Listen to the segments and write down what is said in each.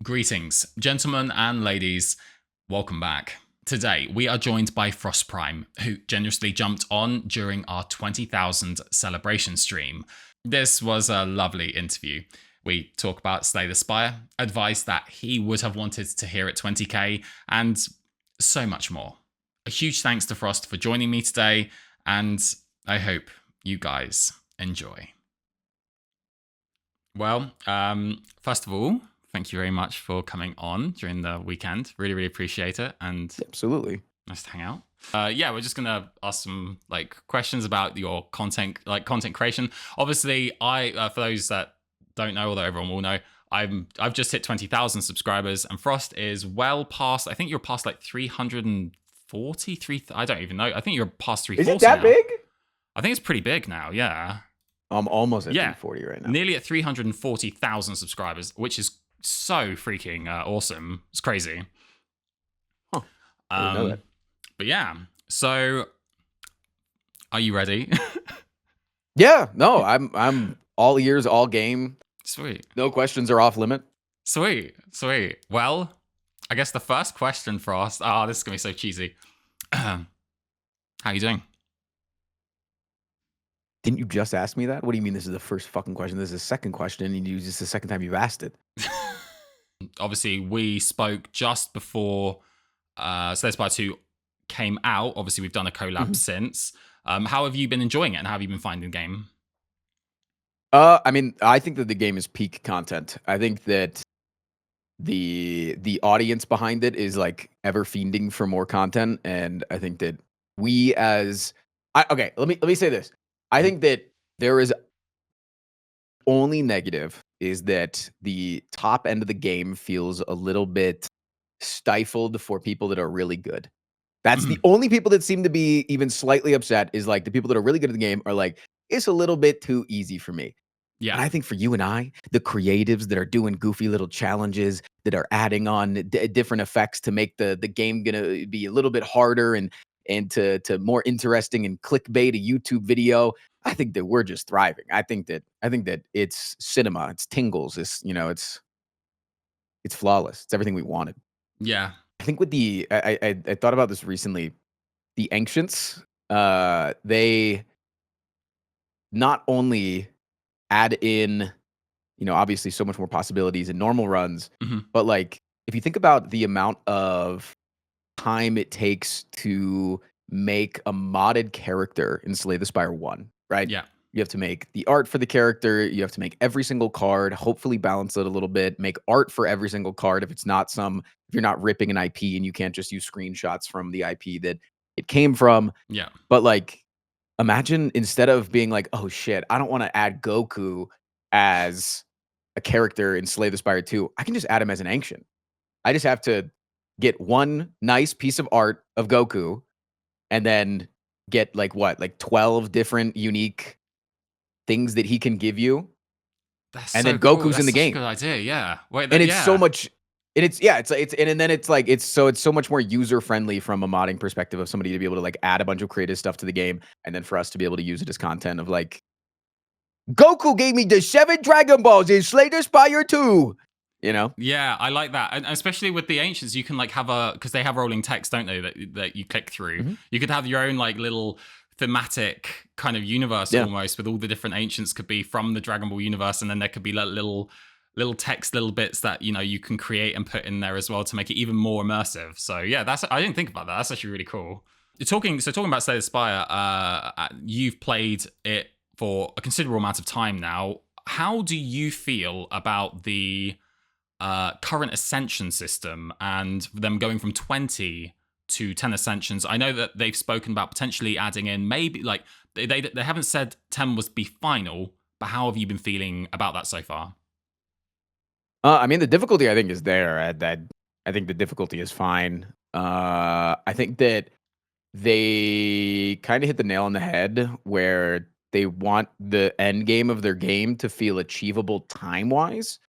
Greetings, gentlemen and ladies. Welcome back. Today, we are joined by FrostPrime, who generously jumped on during our 20,000 celebration stream. This was a lovely interview. We talk about Slay the Spire, advice that he would have wanted to hear at 20k, and so much more. A huge thanks to Frost for joining me today, and I hope you guys enjoy. Well, first of all, thank you very much for coming on during the weekend. Really, really appreciate it. And absolutely nice to hang out. Yeah, we're just gonna ask some questions about your content creation. Obviously, for those that don't know, although everyone will know, I've just hit 20,000 subscribers, and Frost is well past. I think you're past 343. I don't even know. I think you're past 340. Is it that now. big? I think it's pretty big now. Yeah. I'm almost at 340 right now. Nearly at 340,000 subscribers, which is so freaking awesome. It's crazy. Huh. I didn't know that. But yeah, so are you ready? Yeah, no, I'm all ears, all game. Sweet. No questions are off limit. Sweet. Well, I guess the first question for us. Oh, this is gonna be so cheesy. How you doing? Didn't you just ask me that? What do you mean this is the first fucking question? This is the second question, and this is the second time you've asked it. Obviously, we spoke just before Slay the Spire 2 came out. Obviously, we've done a collab since. How have you been enjoying it, and how have you been finding the game? I mean, I think that the game is peak content. I think that the audience behind it is ever fiending for more content, and I think that we okay, let me say this. I think that there is only negative is that the top end of the game feels a little bit stifled for people that are really good. That's the only people that seem to be even slightly upset is the people that are really good at the game are it's a little bit too easy for me. Yeah. And I think for you and I, the creatives that are doing goofy little challenges, that are adding on different effects to make the game gonna be a little bit harder and to more interesting and clickbait a YouTube video, I think that we're just thriving. I think that it's cinema, it's tingles, it's flawless. It's everything we wanted. Yeah. I think with I thought about this recently. The Ancients, they not only add in, obviously so much more possibilities in normal runs, but if you think about the amount of time it takes to make a modded character in Slay the Spire 1, right? Yeah. You have to make the art for the character. You have to make every single card, hopefully balance it a little bit, make art for every single card. If you're not ripping an IP and you can't just use screenshots from the IP that it came from. Yeah. But imagine instead of being oh shit, I don't want to add Goku as a character in Slay the Spire 2. I can just add him as an ancient. I just have to get one nice piece of art of Goku and then get 12 different unique things that he can give you. Then Goku's cool. in the game. That's a good idea, yeah. And it's so much, and it's so much more user friendly from a modding perspective of somebody to be able to add a bunch of creative stuff to the game, and then for us to be able to use it as content of Goku gave me the 7 Dragon Balls in Slay the Spire 2. Yeah, I like that, and especially with the Ancients, you can have because they have rolling text, don't they? That you click through. You could have your own little thematic kind of universe almost, with all the different Ancients could be from the Dragon Ball universe, and then there could be little text, little bits that you can create and put in there as well to make it even more immersive. So yeah, I didn't think about that. That's actually really cool. Talking about Slay the Spire, you've played it for a considerable amount of time now. How do you feel about the current Ascension system and them going from 20 to 10 Ascensions? I know that they've spoken about potentially adding in maybe they haven't said 10 was be final, but how have you been feeling about that so far? I mean, the difficulty I think is there. I think the difficulty is fine. I think that they kind of hit the nail on the head where they want the end game of their game to feel achievable time-wise.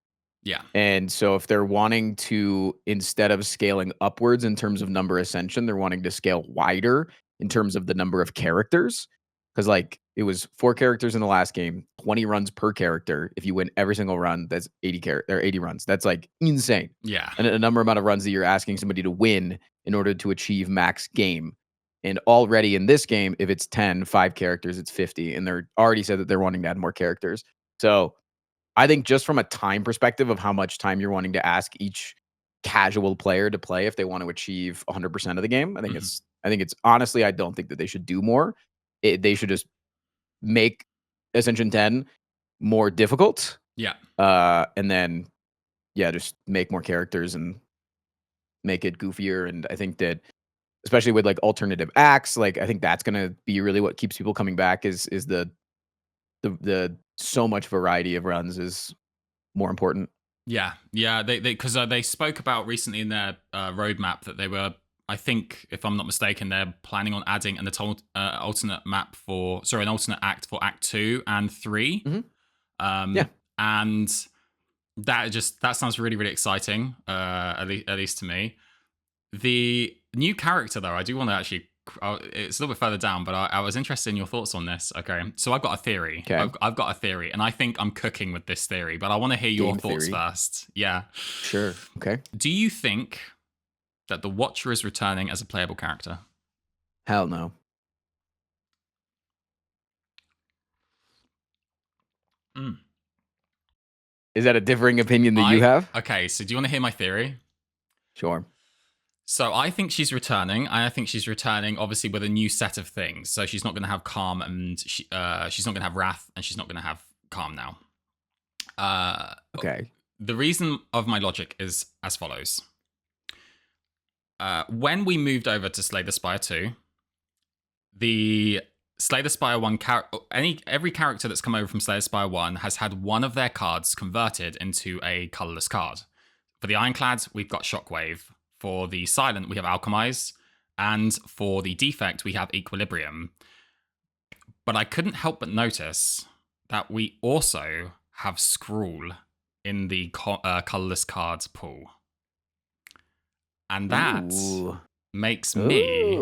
Yeah. And so if they're wanting to, instead of scaling upwards in terms of number ascension, they're wanting to scale wider in terms of the number of characters. because like it was 4 characters in the last game, 20 runs per character. If you win every single run, that's 80 runs. That's like insane. Yeah. And a number amount of runs that you're asking somebody to win in order to achieve max game. And already in this game, if it's 5 characters, it's 50. And they're already said that they're wanting to add more characters. So I think just from a time perspective of how much time you're wanting to ask each casual player to play if they want to achieve 100% of the game, I think it's honestly, I don't think that they should do more. They should just make Ascension 10 more difficult. Yeah. And then, just make more characters and make it goofier. And I think that, especially with like alternative acts, like I think that's gonna be really what keeps people coming back. Is the so much variety of runs is more important. Yeah. They because they spoke about recently in their roadmap that they were, I think, if I'm not mistaken, they're planning on adding an alternate act for Act 2 and 3. And that sounds really, really exciting, at least to me. The new character, though, I do want to actually, it's a little bit further down, but I was interested in your thoughts on this. Okay, so I've got a theory. Okay. I've got a theory, and I think I'm cooking with this theory, but I want to hear your thoughts first. Yeah. Sure. Okay. Do you think that the Watcher is returning as a playable character? Hell no. Is that a differing opinion that you have? Okay, so do you want to hear my theory? Sure. So I think she's returning. I think she's returning, obviously, with a new set of things. So she's not going to have Calm, and she's not going to have Wrath, and she's not going to have Calm now. Okay. The reason of my logic is as follows. When we moved over to Slay the Spire 2, the Slay the Spire 1 every character that's come over from Slay the Spire 1 has had one of their cards converted into a colorless card. For the Ironclad, we've got Shockwave. For the Silent, we have Alchemize. And for the Defect, we have Equilibrium. But I couldn't help but notice that we also have Scroll in the colorless cards pool. And that makes me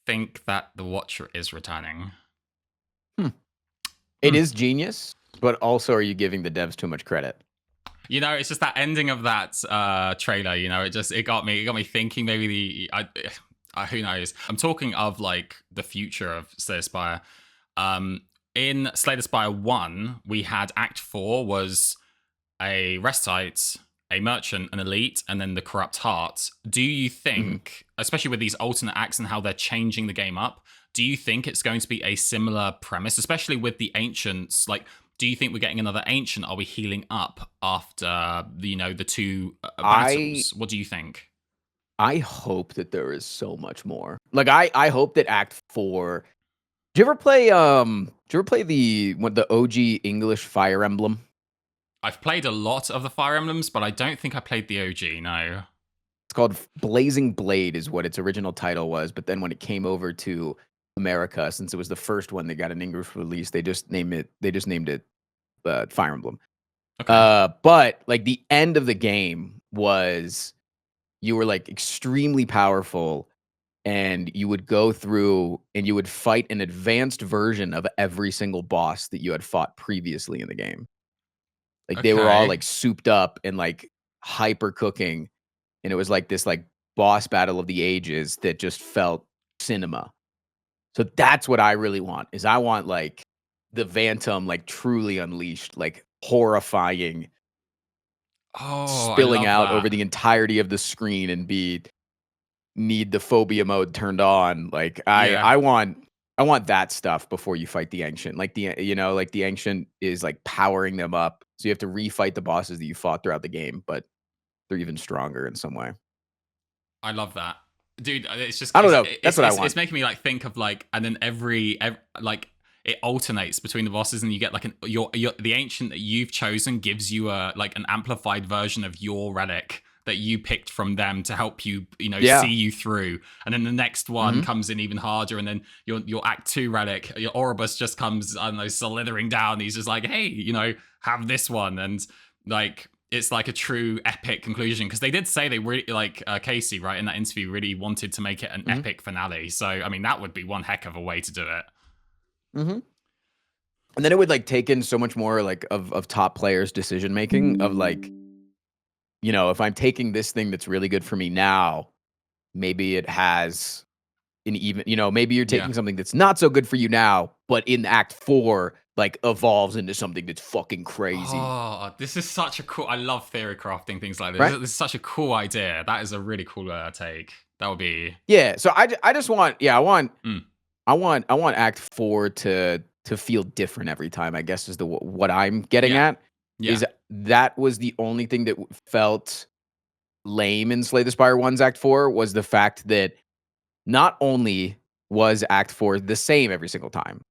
think that the Watcher is returning. It is genius, but also are you giving the devs too much credit? You know, it's just that ending of that trailer. You know, it got me thinking. Maybe who knows? I'm talking of like the future of Slay the Spire. In Slay the Spire 1, we had Act 4 was a Restite, a Merchant, an Elite, and then the Corrupt Heart. Do you think, especially with these alternate acts and how they're changing the game up, do you think it's going to be a similar premise, especially with the Ancients? Like, do you think we're getting another Ancient? Are we healing up after the two battles? What do you think? I hope that there is so much more. Like I hope that Act 4. Do you ever play the OG English Fire Emblem? I've played a lot of the Fire Emblems, but I don't think I played the OG, no. It's called Blazing Blade is what its original title was, but then when it came over to America, since it was the first one that got an English release, they just named it Fire Emblem. Okay. But like the end of the game was you were like extremely powerful, and you would go through and you would fight an advanced version of every single boss that you had fought previously in the game. Like they were all like souped up and like hyper cooking, and it was like this like boss battle of the ages that just felt cinema. So that's what I really want. Is I want like the Phantom like truly unleashed, like horrifying, spilling out over the entirety of the screen and need the phobia mode turned on. Like I want that stuff before you fight the Ancient. Like the Ancient is like powering them up, so you have to refight the bosses that you fought throughout the game, but they're even stronger in some way. I love that, dude. It's just I don't know. That's what I want. It's making me like think of like, and then every like it alternates between the bosses, and you get like the Ancient that you've chosen gives you like an amplified version of your relic that you picked from them to help you, see you through. And then the next one comes in even harder, and then your Act 2 relic, your Ouroboros just comes, I don't know, slithering down. He's just like, hey, have this one. And like, it's like a true epic conclusion, because they did say they really, like Casey, right, in that interview, really wanted to make it an epic finale. So, I mean, that would be one heck of a way to do it. And then it would like take in so much more like of top players' decision making of like, if I'm taking this thing that's really good for me now, maybe it has an even, maybe you're taking something that's not so good for you now, but in Act 4, like evolves into something that's fucking crazy. Oh, this is such a cool. I love theory crafting things like this. Right? This is such a cool idea. That is a really cool take. That would be. Yeah. So I just want, I want Act 4 to feel different every time, I guess is what I'm getting at. Is that was the only thing that felt lame in Slay the Spire 1's Act 4 was the fact that not only was Act 4 the same every single time,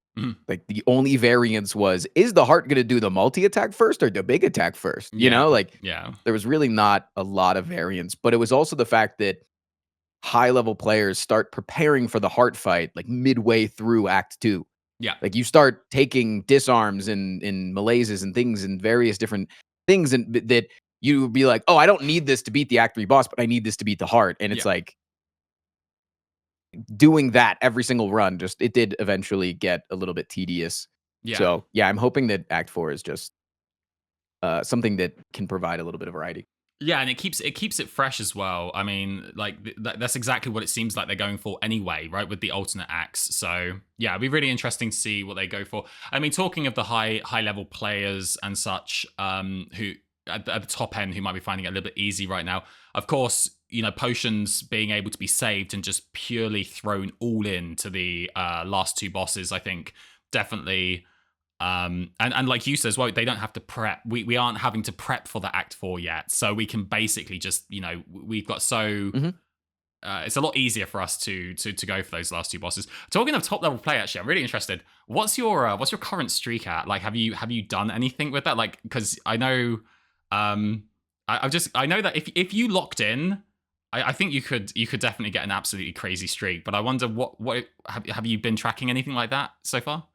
like the only variance was, is the heart going to do the multi-attack first or the big attack first? There was really not a lot of variance, but it was also the fact that high-level players start preparing for the heart fight like midway through Act 2. Yeah. Like you start taking disarms and malaises and things and various different things and that you would be like, oh, I don't need this to beat the Act 3 boss, but I need this to beat the heart. And it's like doing that every single run, it did eventually get a little bit tedious. Yeah. So yeah, I'm hoping that Act 4 is just something that can provide a little bit of variety. Yeah, and it keeps it fresh as well. I mean, like that's exactly what it seems like they're going for anyway, right? With the alternate acts. So yeah, it'd be really interesting to see what they go for. I mean, talking of the high level players and such, who at the top end who might be finding it a little bit easy right now. Of course, potions being able to be saved and just purely thrown all in to the last two bosses, I think definitely. And like you said as well, they don't have to prep. We aren't having to prep for the Act 4 yet, so we can basically just we've got so it's a lot easier for us to go for those last two bosses. Talking of top level play, actually, I'm really interested. What's your current streak at? Like, have you done anything with that? Like, because I know, I know that if you locked in, I think you could definitely get an absolutely crazy streak. But I wonder what have you been tracking anything like that so far?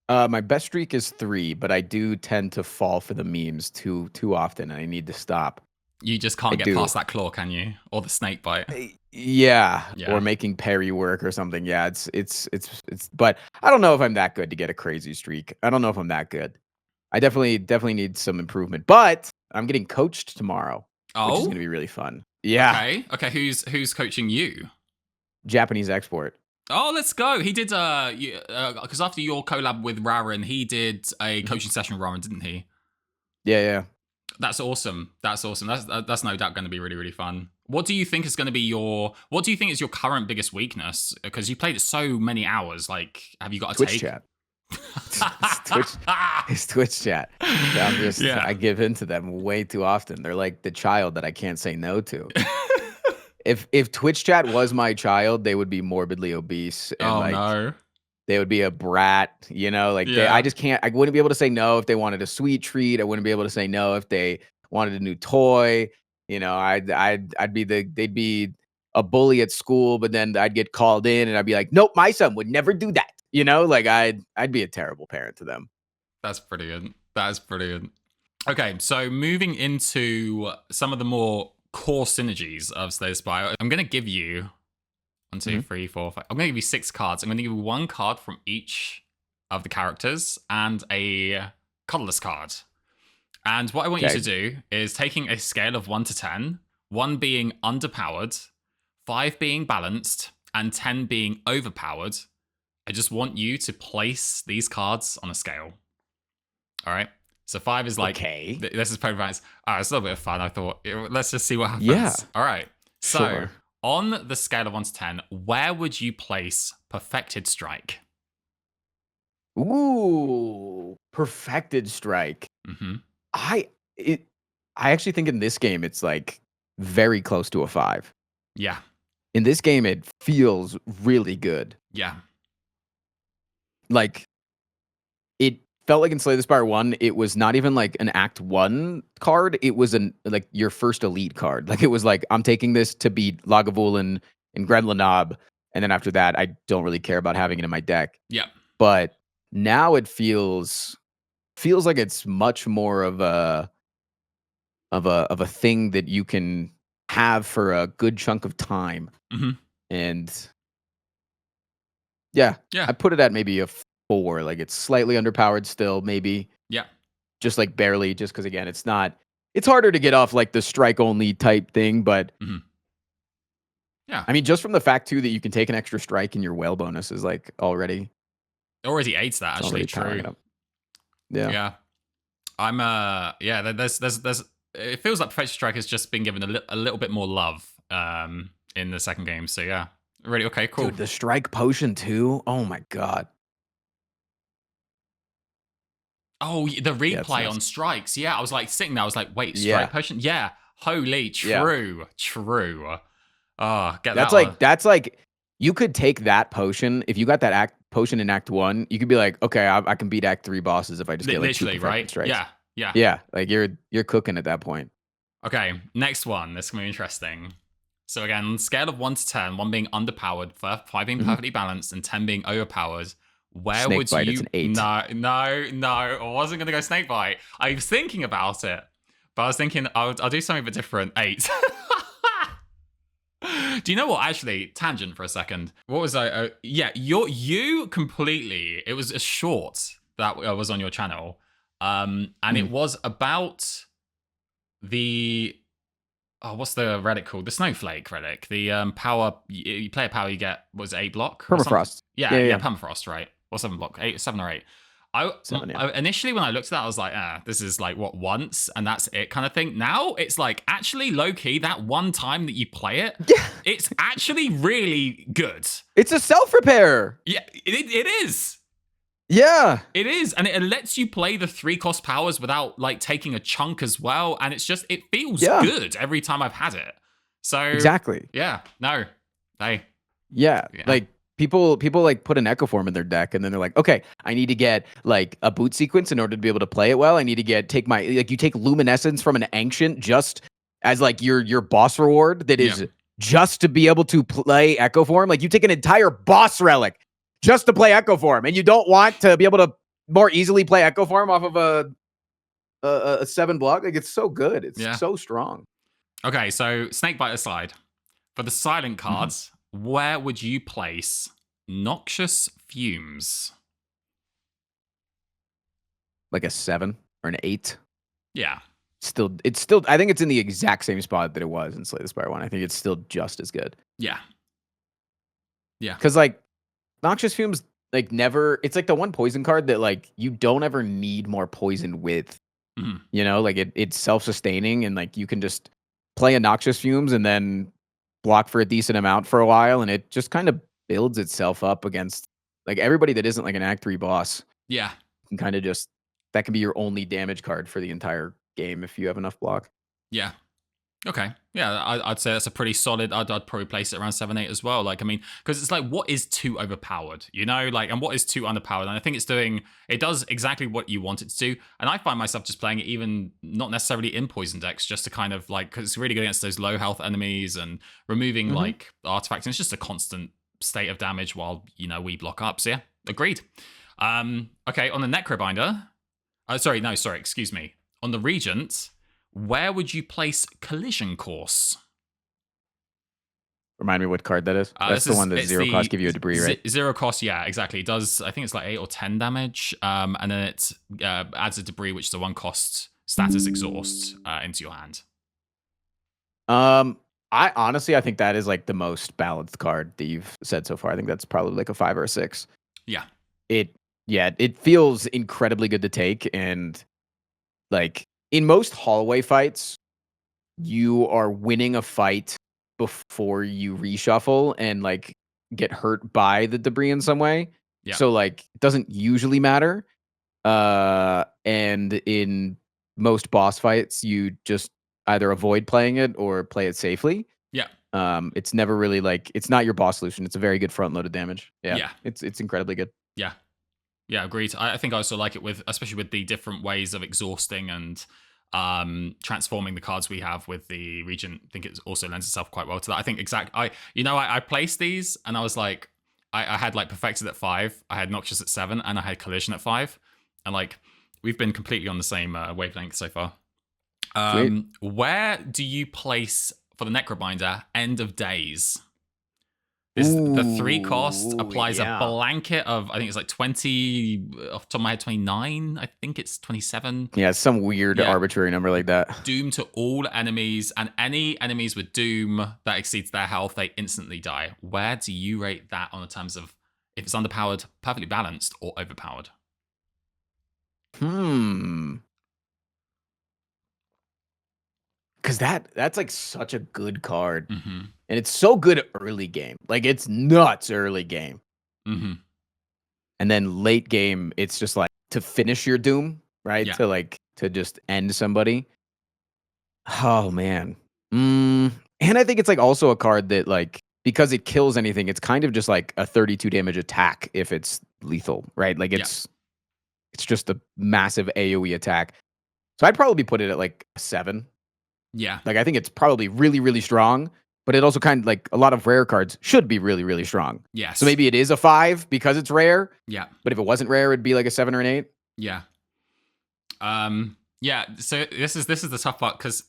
My best streak is 3, but I do tend to fall for the memes too often, and I need to stop. You just can't get past that claw, can you? Or the snake bite? Yeah, or making parry work or something. Yeah, it's. But I don't know if I'm that good to get a crazy streak. I don't know if I'm that good. I definitely need some improvement. But I'm getting coached tomorrow, which is going to be really fun. Yeah. Okay. Who's coaching you? Japanese export. Oh, let's go. He did because after your collab with Raren, he did a coaching session with Raren, didn't he? Yeah. That's awesome. That's no doubt going to be really, really fun. What do you think is going to be what do you think is your current biggest weakness? Because you played it so many hours. Like, have you got a Twitch chat? It's Twitch chat. I give in to them way too often. They're like the child that I can't say no to. If Twitch chat was my child, they would be morbidly obese. And no. They would be a brat, I just can't, I wouldn't be able to say no if they wanted a sweet treat. I wouldn't be able to say no if they wanted a new toy. They'd be a bully at school, but then I'd get called in and I'd be like, nope, my son would never do that. I'd be a terrible parent to them. That's brilliant. That is brilliant. Okay, so moving into some of the more core synergies of Slay the Spire, I'm going to give you 1, 2, 3, 4, 5. I'm going to give you 6 cards. I'm going to give you 1 card from each of the characters and a colorless card. And what I want you to do is taking a scale of 1 to 10, 1 being underpowered, 5 being balanced, and 10 being overpowered. I just want you to place these cards on a scale. All right? So 5 is like, this is PermaFrost. All right, it's a little bit of fun. I thought, let's just see what happens. Yeah. All right. So on the scale of 1 to 10, where would you place Perfected Strike? Ooh, Perfected Strike. Mm-hmm. I actually think in this game, it's like very close to a 5. Yeah. In this game, it feels really good. Yeah. Like, it felt like in Slay the Spire 1, it was not even like an Act 1 card. It was like your first elite card. Like, it was like, I'm taking this to beat Lagavulin and Grenlanob, and then after that, I don't really care about having it in my deck. Yeah. But now it feels like it's much more of a thing that you can have for a good chunk of time. Mm-hmm. And yeah, I put it at maybe a 4. Like it's slightly underpowered still, maybe Yeah. just like barely, just because again, it's not. It's harder to get off like the strike only type thing, but yeah. I mean, just from the fact too that you can take an extra strike and your whale bonus is like already aids that actually. True. Yeah. Yeah. I'm yeah. There's it feels like Perfection Strike has just been given a little bit more love in the second game. So yeah, really okay, cool. Dude, the strike potion too. Oh my god. Oh, the replay on strikes. Yeah, I was like sitting there. I was like, wait, strike potion? Yeah. Holy, true. Oh, get that. That's like you could take that potion if you got that potion in Act 1. You could be like, okay, I can beat Act 3 bosses if I just get like literally, 2 right? strikes. Yeah. Yeah, like you're cooking at that point. Okay, next one. This is gonna be interesting. So again, scale of 1 to 10, 1 being underpowered, 5 being perfectly balanced, and 10 being overpowered. Where would you? It's an 8. No. I wasn't gonna go Snakebite. I was thinking about it, but I was thinking I'll do something a bit different. 8. Do you know what? Actually, tangent for a second. What was I? Yeah, you completely. It was a short that was on your channel, and it was about the. Oh, what's the relic called? The Snowflake relic. The power. You play a power, you get was it 8 block? PermaFrost. Yeah, PermaFrost, right? Or 7 block, 7 or 8. Initially, when I looked at that, I was like, this is like what once and that's it kind of thing. Now it's like actually low key that one time that you play it, it's actually really good. It's a self repair. Yeah, it is. Yeah, it is, and it lets you play the 3 cost powers without like taking a chunk as well, and it's just it feels good every time I've had it. So exactly. Yeah. No. Hey. Yeah. Like. People like put an Echo Form in their deck, and then they're like, okay, I need to get like a boot sequence in order to be able to play it well. I need to take you take Luminescence from an Ancient just as like your boss reward that is just to be able to play Echo Form. Like you take an entire boss relic just to play Echo Form, and you don't want to be able to more easily play Echo Form off of a 7 block. Like it's so good. It's so strong. Okay, so Snakebite aside, for the silent cards. Where would you place Noxious Fumes? Like a 7 or an 8? Yeah. It's still. I think it's in the exact same spot that it was in Slay the Spire 1. I think it's still just as good. Yeah. Because like Noxious Fumes, like never. It's like the one poison card that like you don't ever need more poison with. You know, like it's self-sustaining, and like you can just play a Noxious Fumes and then block for a decent amount for a while, and it just kind of builds itself up against like everybody that isn't like an Act 3 boss. Yeah. Can kind of just that can be your only damage card for the entire game if you have enough block. Yeah. Okay. Yeah, I'd say that's a pretty solid. I'd probably place it around 7-8 as well. Like, I mean, because it's like, what is too overpowered? You know, like, and what is too underpowered? And I think it does exactly what you want it to do. And I find myself just playing it even not necessarily in poison decks, just to kind of like, because it's really good against those low health enemies and removing like artifacts. And it's just a constant state of damage while, you know, we block up. So yeah, agreed. Okay, on the Necrobinder. Excuse me. On the Regent. Where would you place Collision Course? Remind me what card that is. That's the one that 0 cost give you a debris, right? 0 cost, yeah, exactly. It does, I think it's like 8 or 10 damage. And then it adds a debris, which is a 1 cost status exhaust into your hand. I think that is like the most balanced card that you've said so far. I think that's probably like a 5 or a 6. Yeah. It feels incredibly good to take, and like in most hallway fights, you are winning a fight before you reshuffle and like get hurt by the debris in some way. Yeah. So like it doesn't usually matter. And in most boss fights, you just either avoid playing it or play it safely. Yeah. It's never really like it's not your boss solution. It's a very good front loaded damage. Yeah. It's incredibly good. Yeah. Yeah, agreed. I think I also like it especially with the different ways of exhausting and transforming the cards we have with the Regent. I think it also lends itself quite well to that. I think I placed these and I was like, I had like Perfected at 5, I had Noxious at 7, and I had Collision at 5. And like, we've been completely on the same wavelength so far. Where do you place, for the Necrobinder, End of Days? The 3 cost Ooh, applies a yeah. blanket of, I think it's like 20, off the top of my head, 29. I think it's 27. Yeah, it's some weird arbitrary number like that. Doom to all enemies, and any enemies with Doom that exceeds their health, they instantly die. Where do you rate that on the terms of if it's underpowered, perfectly balanced, or overpowered? Because that's like such a good card. Mm-hmm. And it's so good early game. Like, it's nuts early game. Mm-hmm. And then late game, it's just like to finish your Doom, right? Yeah. To just end somebody. Oh, man. And I think it's like also a card that, like, because it kills anything, it's kind of just like a 32 damage attack if it's lethal, right? Like, it's just a massive AoE attack. So I'd probably put it at like a 7. Yeah. Like, I think it's probably really, really strong, but it also kind of like a lot of rare cards should be really, really strong. Yes. So maybe it is a 5 because it's rare. Yeah. But if it wasn't rare, it'd be like a 7 or an 8. Yeah. Yeah. So this is the tough part, because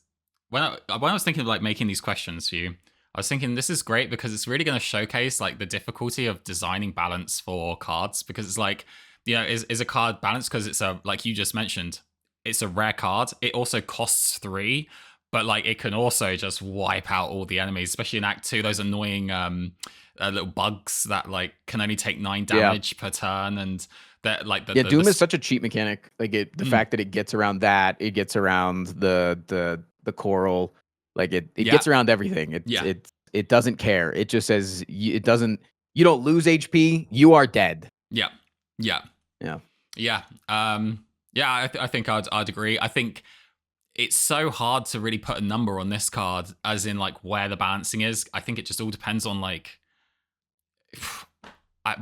when I was thinking of like making these questions for you, I was thinking this is great because it's really going to showcase like the difficulty of designing balance for cards, because it's like, you know, is a card balanced because it's a, like you just mentioned, it's a rare card. It also costs 3. But like it can also just wipe out all the enemies, especially in Act 2. Those annoying little bugs that like can only take 9 damage per turn, and that like Doom is such a cheap mechanic. Like the fact that it gets around that, it gets around the coral, like it gets around everything. It doesn't care. It just says it doesn't. You don't lose HP. You are dead. Yeah. I think I'd agree. I think it's so hard to really put a number on this card, as in like where the balancing is. I think it just all depends on like, I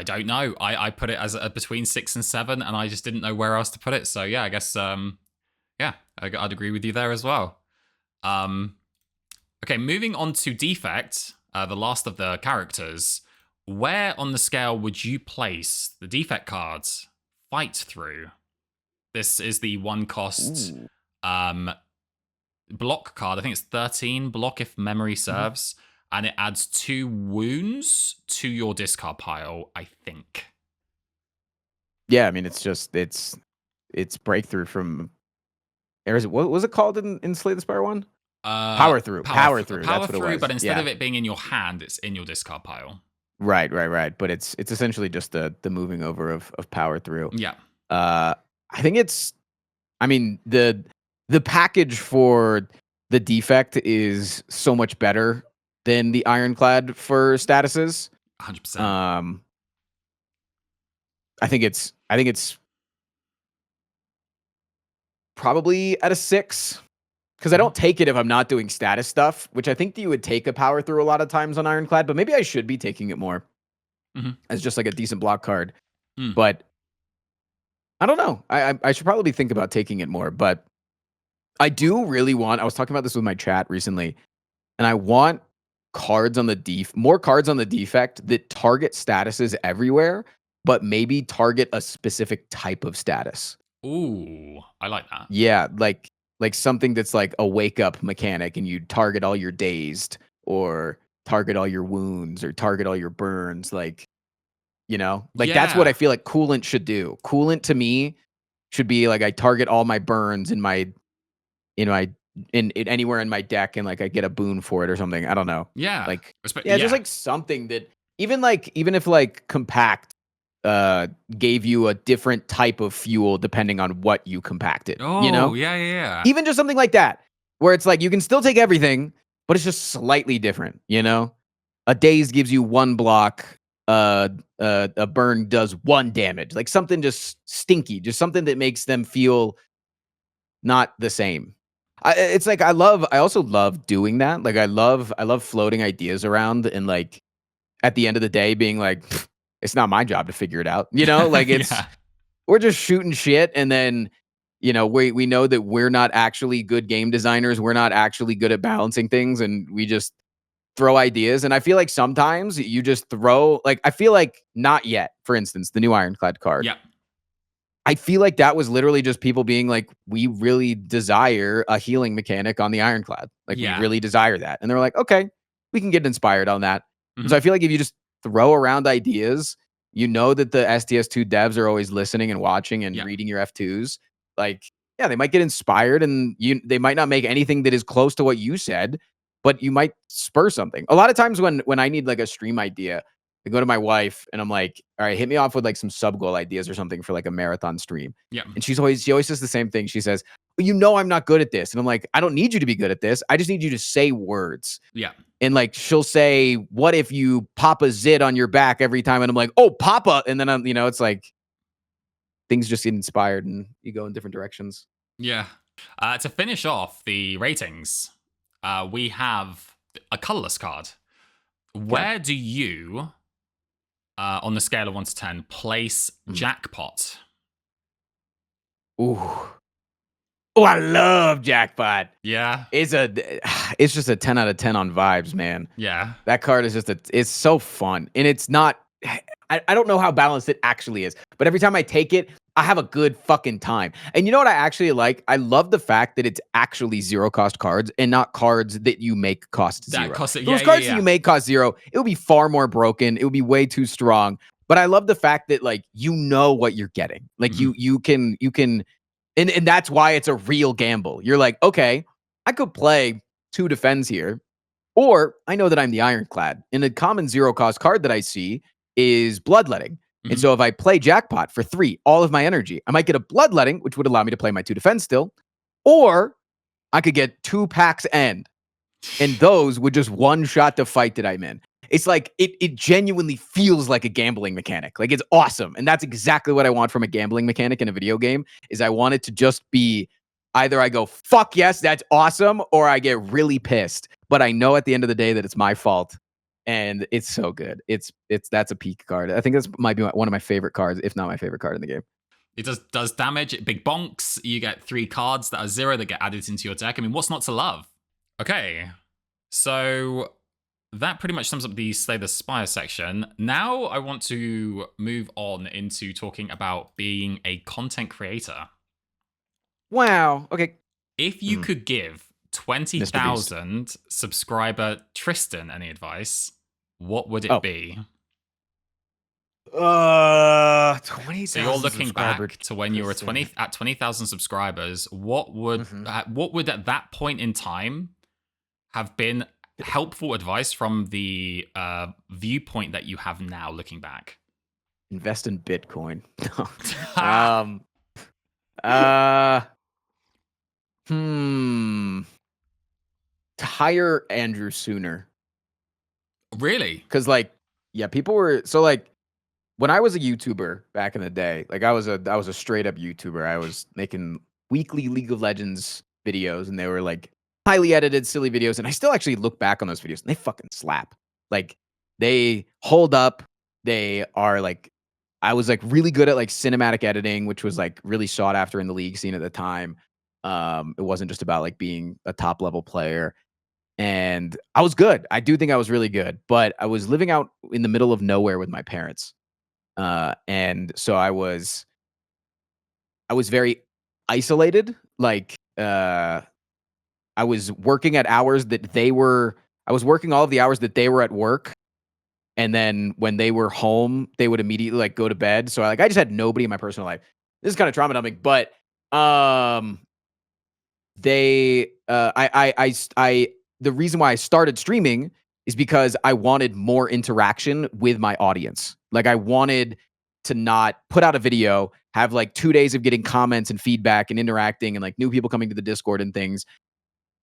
don't know. I put it as between 6 and 7, and I just didn't know where else to put it. So yeah, I guess I'd agree with you there as well. Okay, moving on to Defect, the last of the characters. Where on the scale would you place the Defect cards? Fight Through. This is the 1 cost block card. I think it's 13 block if memory serves. And it adds 2 wounds to your discard pile, I think. Yeah, I mean, it's breakthrough from. What was it called in Slay the Spire 1? Power through. Power through. That's what it was. But instead of it being in your hand, it's in your discard pile. Right. But it's essentially just the moving over of power through. Yeah. I think I mean, the package for the Defect is so much better than the Ironclad for statuses. 100%. I think it's probably at a 6, because I don't take it if I'm not doing status stuff, which I think that you would take a power through a lot of times on Ironclad, but maybe I should be taking it more as just like a decent block card. But I don't know. I should probably think about taking it more, but I do really want. I was talking about this with my chat recently, and I want more cards on the Defect that target statuses everywhere, but maybe target a specific type of status. Ooh, I like that. Yeah, like something that's like a wake up mechanic, and you target all your dazed, or target all your wounds, or target all your burns, like. You know, like that's what I feel like Coolant should do. Coolant to me should be like I target all my burns in anywhere in my deck, and like I get a boon for it or something. I don't know. Yeah. Like just like something that even if like Compact gave you a different type of fuel depending on what you compacted. Oh, you know? Yeah. Even just something like that, where it's like you can still take everything, but it's just slightly different, you know? A Daze gives you 1 block. A burn does 1 damage, like something just stinky, just something that makes them feel not the same. It's like I also love doing that. Like I love floating ideas around, and like at the end of the day being like, it's not my job to figure it out, you know? Like it's we're just shooting shit, and then you know we know that we're not actually good game designers, we're not actually good at balancing things, and we just throw ideas. And I feel like sometimes you just throw, like, I feel like Not Yet, for instance, the new Ironclad card. Yeah. I feel like that was literally just people being like, we really desire a healing mechanic on the Ironclad. Like, we really desire that. And they're like, okay, we can get inspired on that. Mhm. So I feel like if you just throw around ideas, you know that the STS2 devs are always listening and watching and reading your F2s. Like, yeah, they might get inspired, and they might not make anything that is close to what you said, but you might spur something. A lot of times when I need like a stream idea, I go to my wife and I'm like, all right, hit me off with like some sub goal ideas or something for like a marathon stream. Yeah. And she always says the same thing. She says, well, you know, I'm not good at this. And I'm like, I don't need you to be good at this. I just need you to say words. Yeah. And like, she'll say, what if you pop a zit on your back every time? And I'm like, oh, papa. And then it's like things just get inspired and you go in different directions. Yeah. To finish off the ratings, we have a colorless card. Where do you, on the scale of 1 to 10, place Jackpot? Ooh. Oh, I love Jackpot. Yeah. It's just a 10 out of 10 on vibes, man. Yeah. That card is it's so fun. And it's not, I don't know how balanced it actually is, but every time I take it, I have a good fucking time. And you know what I actually like? I love the fact that it's actually zero cost cards and not cards that you make cost zero. Those cards that you make cost zero, it would be far more broken. It would be way too strong. But I love the fact that like, you know what you're getting. Like you can, and that's why it's a real gamble. You're like, okay, I could play 2 defends here, or I know that I'm the Ironclad. And the common zero cost card that I see is Bloodletting. And so if I play Jackpot for 3, all of my energy, I might get a Bloodletting, which would allow me to play my 2 defense still, or I could get 2 packs end. And those would just one-shot the fight that I'm in. It's like, it genuinely feels like a gambling mechanic. Like, it's awesome. And that's exactly what I want from a gambling mechanic in a video game, is I want it to just be either I go, fuck yes, that's awesome, or I get really pissed. But I know at the end of the day that it's my fault. And it's so good. That's a peak card. I think that's might be one of my favorite cards, if not my favorite card in the game. It does damage, big bonks. You get 3 cards that are 0 that get added into your deck. I mean, what's not to love? Okay, so that pretty much sums up the Slay the Spire section. Now I want to move on into talking about being a content creator. Wow. Okay. If you could give 20,000 subscriber Tristan any advice, what would it be? 20,000. So you're looking back to when you were at 20,000 subscribers. What would at that point in time have been helpful advice from the viewpoint that you have now, looking back? Invest in Bitcoin. Hire Andrew sooner. Really? Because like, yeah, people were so like, when I was a YouTuber back in the day, like I was a straight up YouTuber. I was making weekly League of Legends videos, and they were like highly edited, silly videos. And I still actually look back on those videos, and they fucking slap. Like, they hold up. They are like, I was like really good at like cinematic editing, which was like really sought after in the League scene at the time. It wasn't just about like being a top level player. And I was good. I do think I was really good, but I was living out in the middle of nowhere with my parents. And so I was very isolated. Like, I was working at hours that I was working all of the hours that they were at work. And then when they were home, they would immediately like go to bed. So I just had nobody in my personal life. This is kind of trauma dumping, but, the reason why I started streaming is because I wanted more interaction with my audience. Like, I wanted to not put out a video, have like 2 days of getting comments and feedback and interacting and like new people coming to the Discord and things.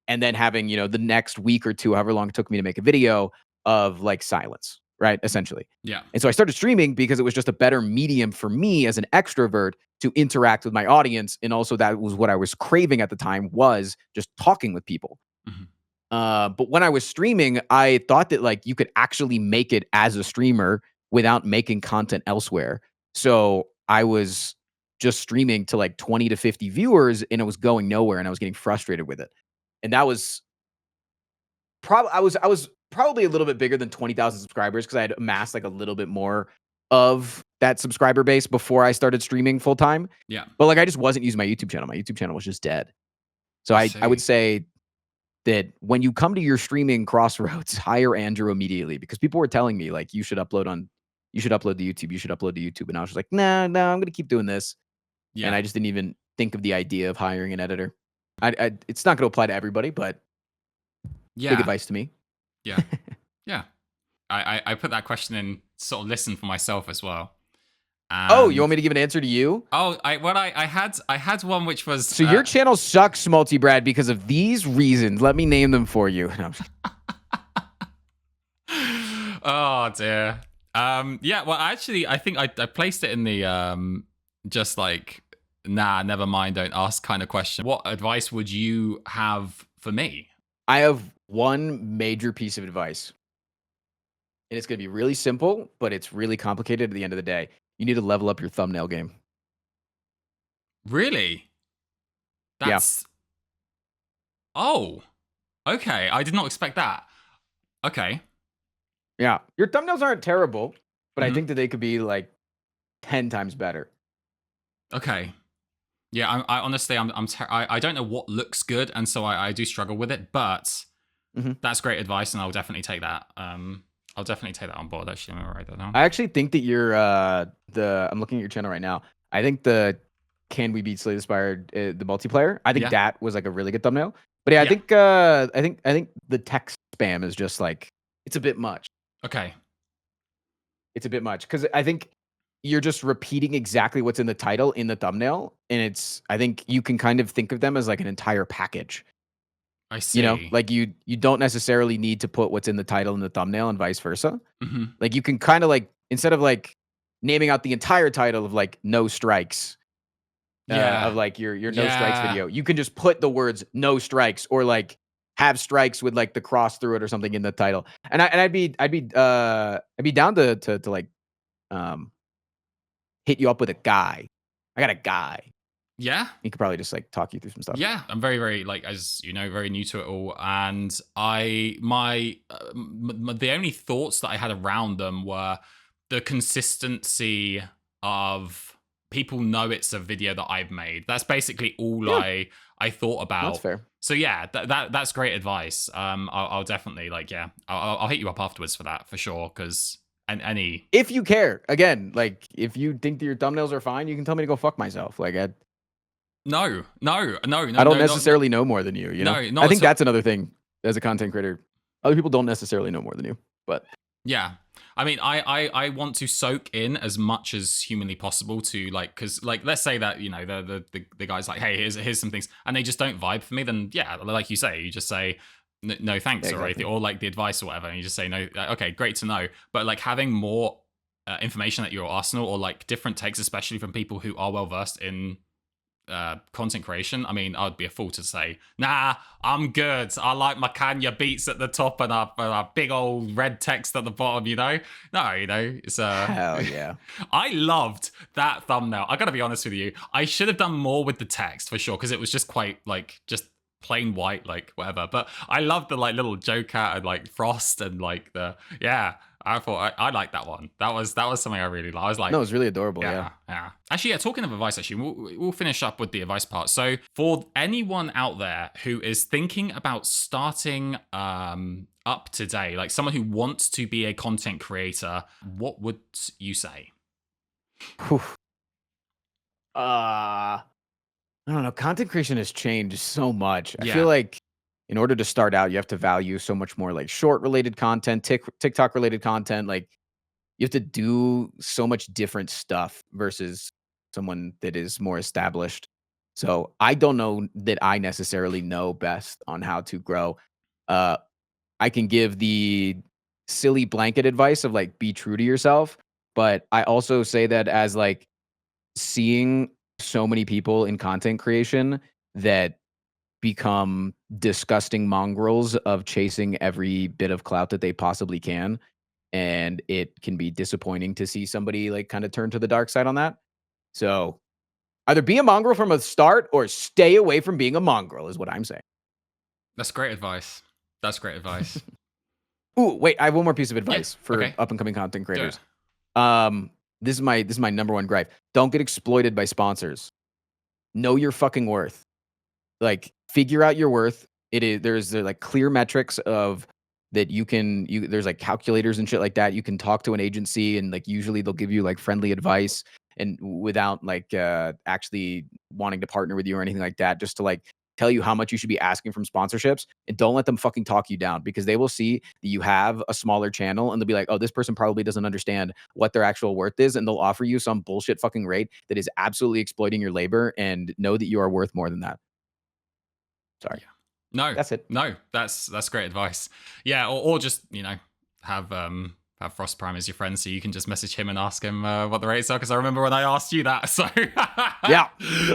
And then having, the next week or 2, however long it took me to make a video, of like silence, right? Essentially. Yeah. And so I started streaming because it was just a better medium for me as an extrovert to interact with my audience. And also that was what I was craving at the time, was just talking with people. But when I was streaming, I thought that like you could actually make it as a streamer without making content elsewhere. So I was just streaming to like 20 to 50 viewers, and it was going nowhere, and I was getting frustrated with it. And that was I was probably a little bit bigger than 20,000 subscribers, because I had amassed like a little bit more of that subscriber base before I started streaming full time. Yeah. But like, I just wasn't using my YouTube channel. My YouTube channel was just dead. So I would say that when you come to your streaming crossroads, hire Andrew immediately, because people were telling me like you should upload to YouTube, you should upload to YouTube, and I was just like, no, I'm gonna keep doing this, and I just didn't even think of the idea of hiring an editor. It's not gonna apply to everybody, but big advice to me. Yeah. I put that question in sort of listen for myself as well. Oh, you want me to give an answer to you? Oh, I had one which was so your channel sucks, MultiBradx, because of these reasons. Let me name them for you. Oh dear. Yeah. Well, actually, I think I placed it in the just like never mind, don't ask kind of question. What advice would you have for me? I have one major piece of advice, and it's going to be really simple, but it's really complicated at the end of the day. You need to level up your thumbnail game. Really? That's... Yeah. Oh, okay. I did not expect that. Okay. Yeah. Your thumbnails aren't terrible, but I think that they could be like 10 times better. Okay. Yeah, I honestly, I don't know what looks good, and so I do struggle with it, but that's great advice, and I'll definitely take that. I'll definitely take that on board. Actually, I'm gonna write that down. I actually think that you're I'm looking at your channel right now. I think the Can We Beat Slay the Spire, the multiplayer, I think that was like a really good thumbnail. But yeah, I think the text spam is just like, it's a bit much. Okay. It's a bit much because I think you're just repeating exactly what's in the title in the thumbnail, and I think you can kind of think of them as like an entire package. I see. You know, like you don't necessarily need to put what's in the title in the thumbnail and vice versa. Like you can kind of like, instead of like naming out the entire title of like no strikes, of like your no strikes video, you can just put the words no strikes or like have strikes with like the cross through it or something in the title. And I'd be down to like hit you up with a guy. I got a guy. Yeah. He could probably just like talk you through some stuff. Yeah, I'm very, very, like, as you know, very new to it all. And the only thoughts that I had around them were the consistency of people know it's a video that I've made. That's basically all I thought about. That's fair. So yeah, that's great advice. I'll definitely I'll hit you up afterwards for that for sure. Because if you care, again, like if you think that your thumbnails are fine, you can tell me to go fuck myself. Like No. I don't necessarily know more than you. You know, I think that's another thing as a content creator. Other people don't necessarily know more than you, but yeah. I mean, I want to soak in as much as humanly possible to like, because like, let's say that, you know, the guy's like, hey, here's some things, and they just don't vibe for me. Then yeah, like you say, you just say no thanks, or anything, or like the advice or whatever, and you just say no. Okay, great to know. But like having more information at your arsenal, or like different takes, especially from people who are well versed in content creation. I mean, I'd be a fool to say, nah, I'm good. I like my Kanya beats at the top and a big old red text at the bottom, you know? No, you know, it's hell yeah. I loved that thumbnail. I gotta be honest with you. I should have done more with the text for sure, because it was just quite like just plain white, like whatever. But I loved the like little joke at and like Frost and like I thought I liked that one. That was something I really liked. I was like, no, it was really adorable. Yeah. Actually, yeah. Talking of advice, actually, we'll finish up with the advice part. So, for anyone out there who is thinking about starting up today, like someone who wants to be a content creator, what would you say? I don't know. Content creation has changed so much. I feel like in order to start out, you have to value so much more like short related content, TikTok related content. Like you have to do so much different stuff versus someone that is more established. So I don't know that I necessarily know best on how to grow. I can give the silly blanket advice of like, be true to yourself. But I also say that as like seeing so many people in content creation that become disgusting mongrels of chasing every bit of clout that they possibly can. And it can be disappointing to see somebody like kind of turn to the dark side on that. So either be a mongrel from the start or stay away from being a mongrel is what I'm saying. That's great advice. Ooh, wait, I have one more piece of advice for up and coming content creators. This is my number one gripe. Don't get exploited by sponsors. Know your fucking worth. Like, figure out your worth. there's like clear metrics of that there's like calculators and shit like that. You can talk to an agency and like usually they'll give you like friendly advice and without like actually wanting to partner with you or anything like that, just to like tell you how much you should be asking from sponsorships. And don't let them fucking talk you down, because they will see that you have a smaller channel and they'll be like, oh, this person probably doesn't understand what their actual worth is, and they'll offer you some bullshit fucking rate that is absolutely exploiting your labor, and know that you are worth more than that. Sorry. Yeah. No, that's it. No, that's great advice. Yeah, or just have FrostPrime as your friend, so you can just message him and ask him what the rates are. Because I remember when I asked you that, so yeah,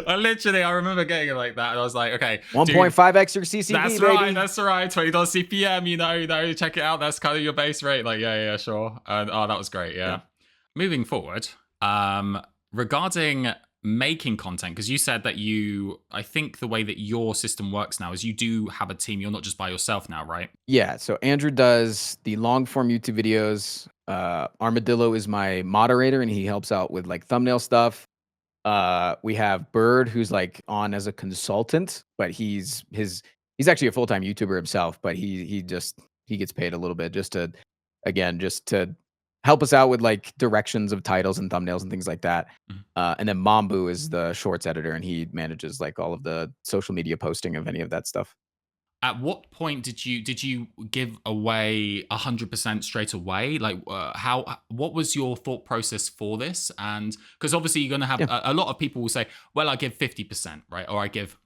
I remember getting it like that, and I was like, okay, 1.5x your CCP. That's baby. right, that's right. $20 CPM. Check it out. That's kind of your base rate. Like, yeah, sure. And that was great. Yeah. Moving forward, regarding making content, because you said that I think the way that your system works now is you do have a team. You're not just by yourself now, right? Yeah, so Andrew does the long form YouTube videos. Armadillo is my moderator and he helps out with like thumbnail stuff. We have Bird, who's like on as a consultant, but he's actually a full-time YouTuber himself, but he gets paid a little bit just to help us out with like directions of titles and thumbnails and things like that. And then Mambu is the shorts editor, and he manages like all of the social media posting of any of that stuff. At what point did you give away 100% straight away? Like, what was your thought process for this? And because obviously you're going to have a lot of people will say, well, I give 50%, right? Or I give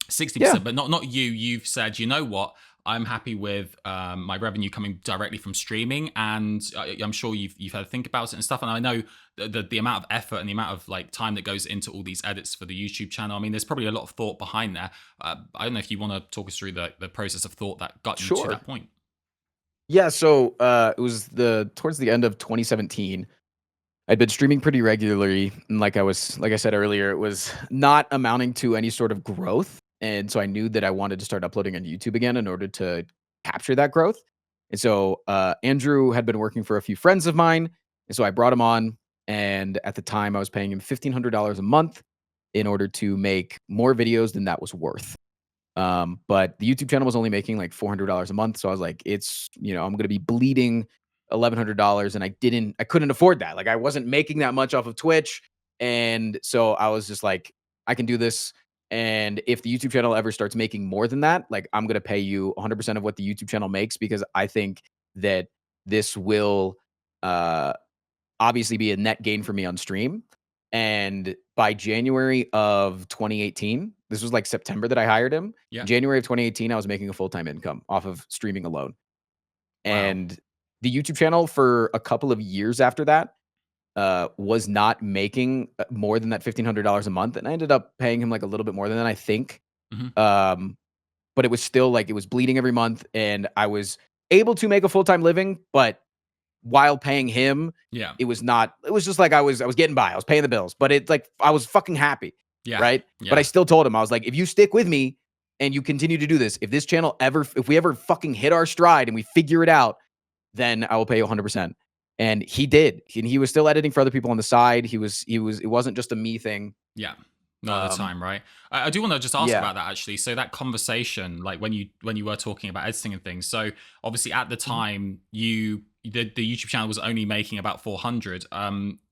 60%, but not you. You've said, you know what? I'm happy with my revenue coming directly from streaming, and I'm sure you've had to think about it and stuff. And I know the amount of effort and the amount of like time that goes into all these edits for the YouTube channel. I mean, there's probably a lot of thought behind there. I don't know if you want to talk us through the process of thought that got you to that point. Yeah, so it was towards the end of 2017. I'd been streaming pretty regularly, and like I said earlier, it was not amounting to any sort of growth. And so I knew that I wanted to start uploading on YouTube again in order to capture that growth. And so Andrew had been working for a few friends of mine. And so I brought him on. And at the time, I was paying him $1,500 a month in order to make more videos than that was worth. But the YouTube channel was only making like $400 a month. So I was like, I'm going to be bleeding $1,100. And I couldn't afford that. Like, I wasn't making that much off of Twitch. And so I was just like, I can do this. And if the YouTube channel ever starts making more than that, like, I'm going to pay you 100% of what the YouTube channel makes, because I think that this will obviously be a net gain for me on stream. And by January of 2018, this was like September that I hired him. Yeah. In January of 2018, I was making a full-time income off of streaming alone. Wow. And the YouTube channel for a couple of years after that was not making more than that $1,500 a month. And I ended up paying him like a little bit more than that, I think. But it was still like, it was bleeding every month, and I was able to make a full-time living, but while paying him, it was just like I was getting by. I was paying the bills, but it's like I was fucking happy. Right. Yeah. But I still told him, I was like, if you stick with me and you continue to do this, if this channel if we ever fucking hit our stride and we figure it out, then I will pay you 100%. And he did. And he was still editing for other people on the side. It wasn't just a me thing. Yeah. No, at the time, right? I do want to just ask about that, actually. So that conversation, like when you were talking about editing and things. So obviously at the time, the YouTube channel was only making about 400.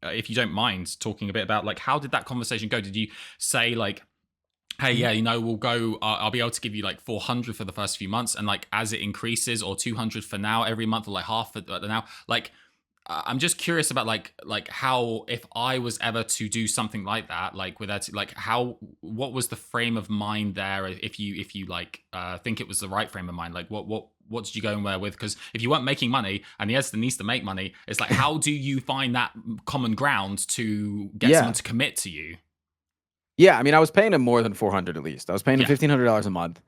If you don't mind talking a bit about like, how did that conversation go? Did you say like, hey, yeah, we'll go, I'll be able to give you like 400 for the first few months, and like as it increases, or 200 for now every month, or like half for now, like, I'm just curious about like how, if I was ever to do something like that, like with that, like what was the frame of mind there? If you like think it was the right frame of mind, like what did you go in there with? Because if you weren't making money and the editor needs to make money, it's like, how do you find that common ground to get someone to commit to you? Yeah, I mean, I was paying him more than 400 at least. I was paying him $1,500 a month.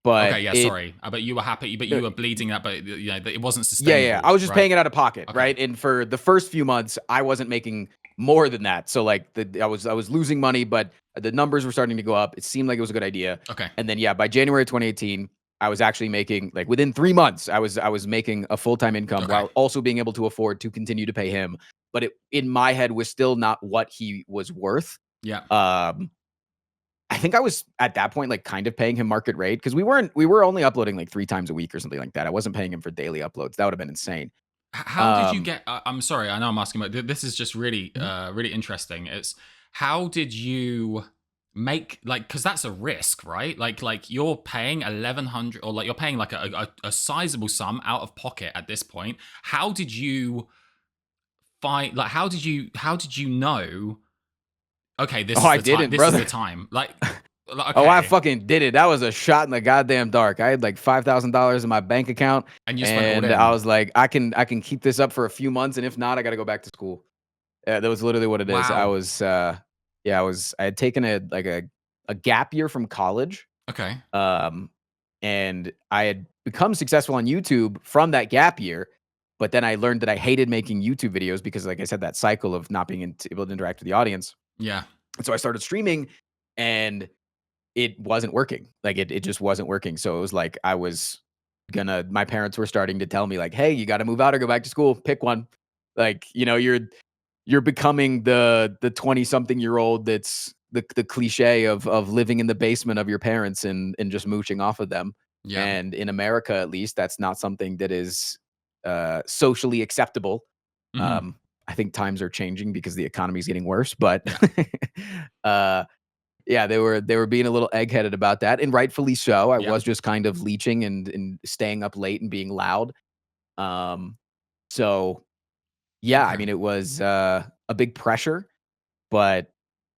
But okay, yeah, sorry. But you were happy, but you were bleeding that, but it wasn't sustainable. Yeah. I was just paying it out of pocket, right? And for the first few months, I wasn't making more than that. So like I was losing money, but the numbers were starting to go up. It seemed like it was a good idea. Okay. And then by January 2018, I was actually making, like, within 3 months, I was making a full-time income while also being able to afford to continue to pay him. But it, in my head, was still not what he was worth. Yeah. I think I was at that point like kind of paying him market rate because we were only uploading like 3 times a week or something like that. I wasn't paying him for daily uploads. That would have been insane. How did you get? I'm sorry, I know I'm asking, but this is just really, really interesting. It's how did you make like because that's a risk, right? Like you're paying 1,100 or like you're paying like a sizable sum out of pocket at this point. How did you find like how did you know? Okay, this is I the time. didn't, This brother. is the time. Like, okay. Oh, I fucking did it. That was a shot in the goddamn dark. I had like $5,000 in my bank account, And you spent all in. I was like, I can keep this up for a few months, and if not, I got to go back to school. That was literally what it is. I Wow. was, I had taken a gap year from college, Okay. and I had become successful on YouTube from that gap year. But then I learned that I hated making YouTube videos because, like I said, that cycle of not being able to interact with the audience. Yeah. And so I started streaming, and it wasn't working. Like it just wasn't working. So it was like my parents were starting to tell me like, hey, you got to move out or go back to school. Pick one. Like, you're becoming the 20-something-year-old that's the cliche of living in the basement of your parents and just mooching off of them. Yeah. And in America, at least, that's not something that is socially acceptable. Mm-hmm. I think times are changing because the economy is getting worse, but yeah, they were being a little eggheaded about that, and rightfully so. I Yeah. was just kind of leeching and staying up late and being loud. So yeah, I Okay. mean, it was a big pressure, but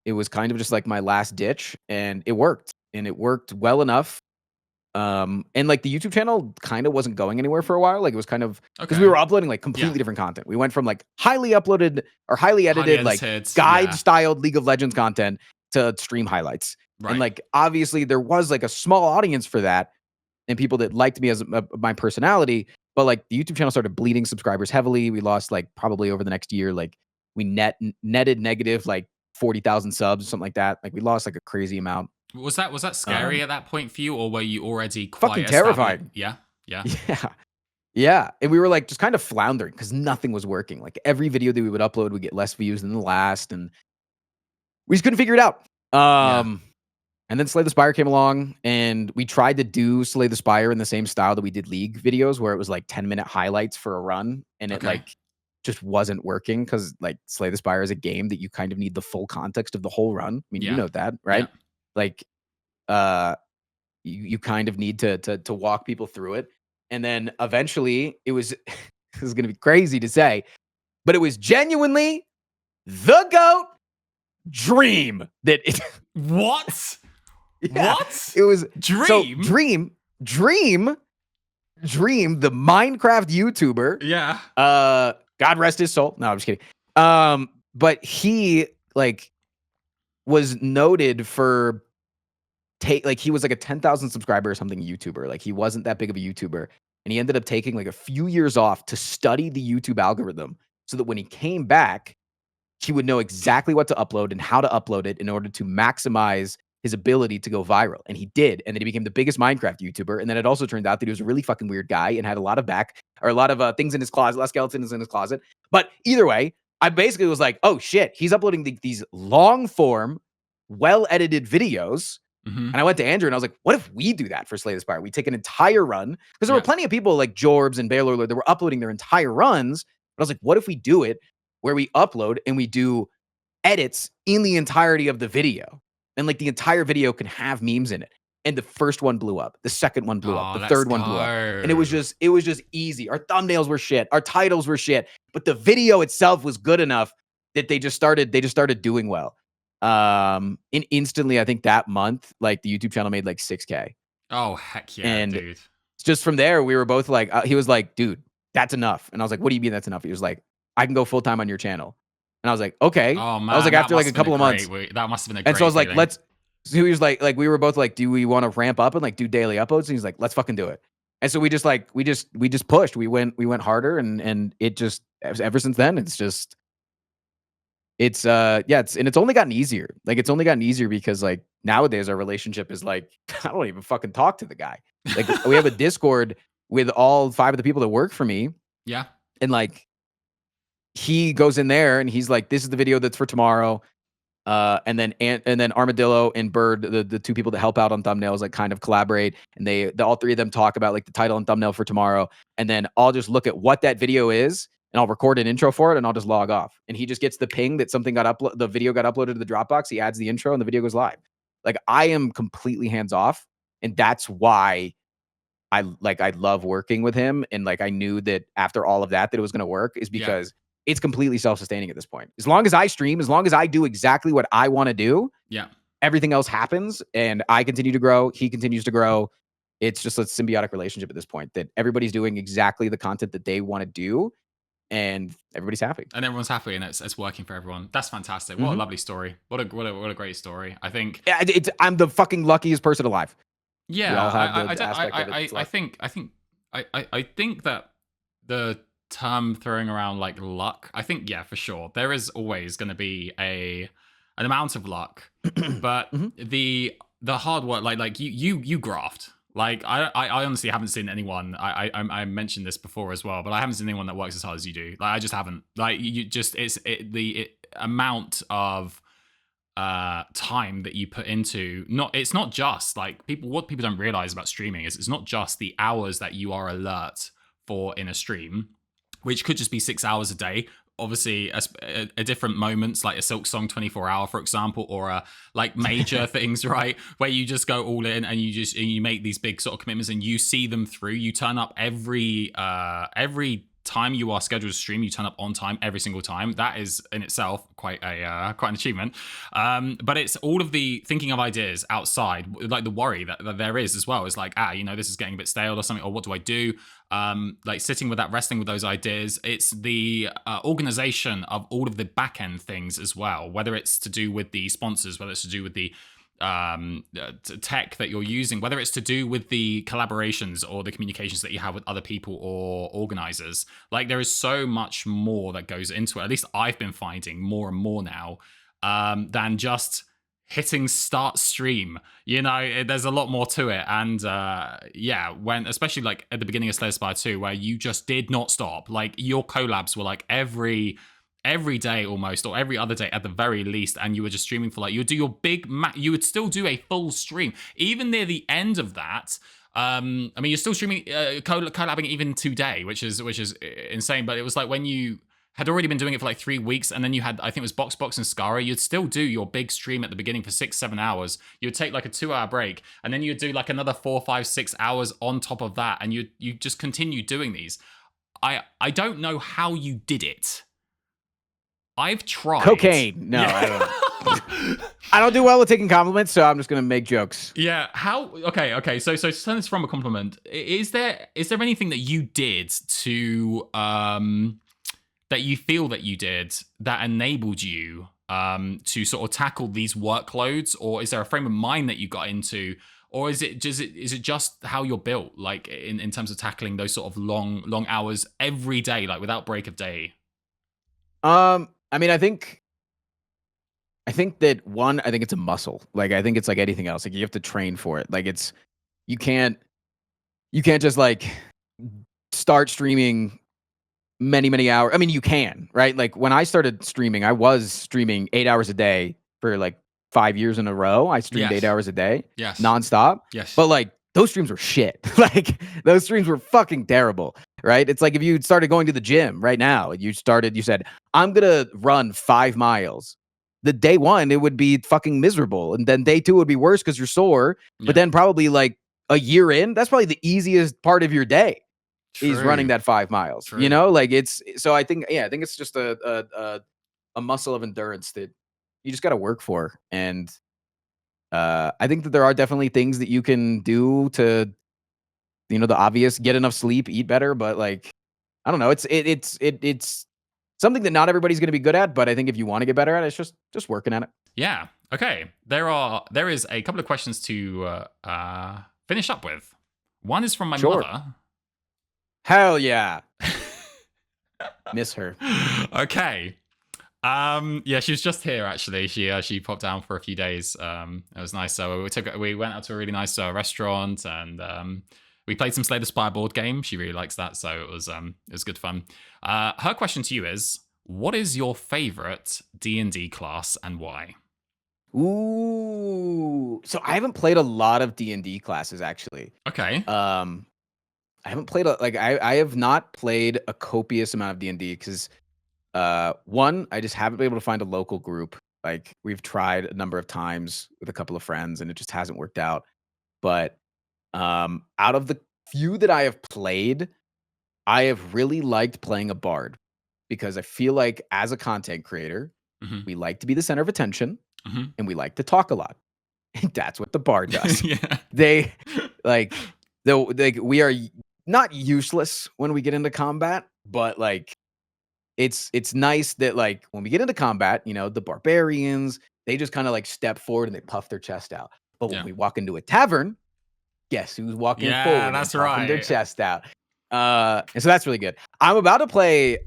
it was kind of just like my last ditch, and it worked well enough. And like the YouTube channel kind of wasn't going anywhere for a while. Like it was kind of because we Okay. were uploading like completely Yeah. different content. We went from like highly uploaded or highly edited, like guide Yeah. styled League of Legends content to stream highlights. And Right. like obviously there was like a small audience for that and people that liked me as my personality. But like the YouTube channel started bleeding subscribers heavily. We lost like probably over the next year, like we netted negative like 40,000 subs, something like that. Like we lost like a crazy amount. Was that scary at that point for you, or were you already Fucking quite established? terrifying. Yeah. Yeah. Yeah. Yeah, and we were, like, just kind of floundering because nothing was working. Like, every video that we would upload would get less views than the last, and we just couldn't figure it out. Yeah. And then Slay the Spire came along, and we tried to do Slay the Spire in the same style that we did League videos, where it was, like, 10-minute highlights for a run, and it, Okay. like, just wasn't working because, like, Slay the Spire is a game that you kind of need the full context of the whole run. I mean, you Yeah. know that, right? Yeah. Like, you kind of need to walk people through it. And then eventually it was this is gonna be crazy to say, but it was genuinely the GOAT dream that it What? yeah, What? it was Dream? so Dream, the Minecraft YouTuber. Yeah. God rest his soul. No, I'm just kidding. But he like was noted for he was like a 10,000 subscriber or something YouTuber. Like he wasn't that big of a YouTuber. And he ended up taking like a few years off to study the YouTube algorithm so that when he came back, he would know exactly what to upload and how to upload it in order to maximize his ability to go viral. And he did. And then he became the biggest Minecraft YouTuber. And then it also turned out that he was a really fucking weird guy and had a lot of things in his closet, a lot of skeletons in his closet. But either way, I basically was like, oh shit, he's uploading these long form, well edited videos. Mm-hmm. And I went to Andrew and I was like, what if we do that for Slay the Spire? We take an entire run. Because there were plenty of people like Jorbs and Baylor that were uploading their entire runs. But I was like, what if we do it where we upload and we do edits in the entirety of the video? And like the entire video can have memes in it. And the first one blew up. The second one blew up. The third one blew up. And it was just easy. Our thumbnails were shit. Our titles were shit. But the video itself was good enough that they just started doing well. And instantly, I think that month, like the YouTube channel made like 6K. Oh, heck yeah, and dude. Just from there, we were both like, he was like, dude, that's enough. And I was like, what do you mean that's enough? He was like, I can go full time on your channel. And I was like, okay. Oh man, I was like, after like a couple of months. That must have been a great And so I was like, feeling. so he was like we were both like, do we want to ramp up and like do daily uploads? And he's like, let's fucking do it. And so we just pushed. We went harder and it just, ever since then, it's only gotten easier. Like it's only gotten easier because like nowadays our relationship is like, I don't even fucking talk to the guy. Like we have a Discord with all 5 of the people that work for me. Yeah. And like he goes in there and he's like, this is the video that's for tomorrow. And then Armadillo and Bird, the two people that help out on thumbnails, like kind of collaborate, and they all three of them talk about like the title and thumbnail for tomorrow. And then I'll just look at what that video is, and I'll record an intro for it, and I'll just log off. And he just gets the ping that something the video got uploaded to the Dropbox. He adds the intro, and the video goes live. Like, I am completely hands off, and that's why I love working with him. And like, I knew that after all of that it was going to work, is because it's completely self-sustaining at this point. As long as I stream, as long as I do exactly what I want to do, everything else happens, and I continue to grow. He continues to grow. It's just a symbiotic relationship at this point, that everybody's doing exactly the content that they want to do, and everybody's happy. And everyone's happy, and it's working for everyone. That's fantastic. What a lovely story. What a great story. I think I'm the fucking luckiest person alive. Yeah, I think that the term throwing around like luck, I think, yeah, for sure, there is always going to be an amount of luck, but the hard work, like you graft. Like, I honestly haven't seen anyone. I mentioned this before as well, but I haven't seen anyone that works as hard as you do. Like, I just haven't. Like, you just the amount of time that you put into, it's not just like what people don't realize about streaming is it's not just the hours that you are alert for in a stream, which could just be 6 hours a day. Obviously, a different moments, like a Silk Song 24 hour, for example, or like major things, right? Where you just go all in and you make these big sort of commitments and you see them through. You turn up every time you are scheduled to stream, you turn up on time every single time. That is in itself quite an achievement. But it's all of the thinking of ideas outside, like the worry that there is as well. It's like, this is getting a bit stale or something, or what do I do? Like sitting with that, wrestling with those ideas. It's the organization of all of the back end things as well, whether it's to do with the sponsors, whether it's to do with the tech that you're using, whether it's to do with the collaborations or the communications that you have with other people or organizers. Like, there is so much more that goes into it. At least I've been finding more and more now, than just hitting start stream. There's a lot more to it. And when, especially like at the beginning of Slay the Spire 2, where you just did not stop. Like, your collabs were like every day almost, or every other day at the very least, and you were just streaming for like, you would do your you would still do a full stream even near the end of that. You're still streaming, collabing even today, which is insane. But it was like when you had already been doing it for like 3 weeks, and then you had, I think it was Box and Skara, you'd still do your big stream at the beginning for 6-7 hours. You would take like a 2-hour break, and then you'd do like another 4, 5, 6 hours on top of that, and you just continue doing these. I don't know how you did it. I've tried. Cocaine. No, I don't. I don't do well with taking compliments, so I'm just gonna make jokes. Yeah. How? Okay. So to turn this from a compliment, is there anything that you did to that you feel that you did that enabled you to sort of tackle these workloads, or is there a frame of mind that you got into, or is it just how you're built, like in terms of tackling those sort of long hours every day, like without break of day? I think that I think it's a muscle. Like, I think it's like anything else. Like, you have to train for it. Like, you can't just like start streaming many hours. I mean, you can, right? Like, when I started streaming, I was streaming 8 hours a day for like 5 years in a row. I streamed 8 hours a day, nonstop. Yes. But like, those streams were shit. Like, those streams were fucking terrible, right? It's like if you started going to the gym right now, you said, I'm going to run 5 miles. The day one, it would be fucking miserable. And then day 2 would be worse because you're sore. But then probably like a year in, that's probably the easiest part of your day. True. Is running that 5 miles. True. Like, it's, so I think it's just a muscle of endurance that you just got to work for. And I think that there are definitely things that you can do to, the obvious, get enough sleep, eat better, but like, I don't know. It's something that not everybody's going to be good at, but I think if you want to get better at it, it's just working at it. Yeah. Okay. There is a couple of questions to finish up with. One is from my mother. Hell yeah. Miss her. Okay. Yeah, she was just here actually. She popped down for a few days. It was nice. So we went out to a really nice restaurant, and we played some Slay the Spire board game. She really likes that, so it was good fun. Her question to you is, what is your favorite D&D class and why? Ooh. So I haven't played a lot of D&D classes actually. Okay. I haven't played I have not played a copious amount of D&D because one, I just haven't been able to find a local group. Like we've tried a number of times with a couple of friends and it just hasn't worked out. But out of the few that I have played, I have really liked playing a bard because I feel like as a content creator, Hmm. we like to be the center of attention Hmm. and we like to talk a lot. And that's what the bard does. Yeah. They like though like we are not useless when we get into combat, but like it's nice that like when we get into combat, the barbarians, they just kind of like step forward and they puff their chest out. But when Yeah. we walk into a tavern, guess who's walking Yeah, forward and that's puffing their right. chest out? And so that's really good. I'm about to play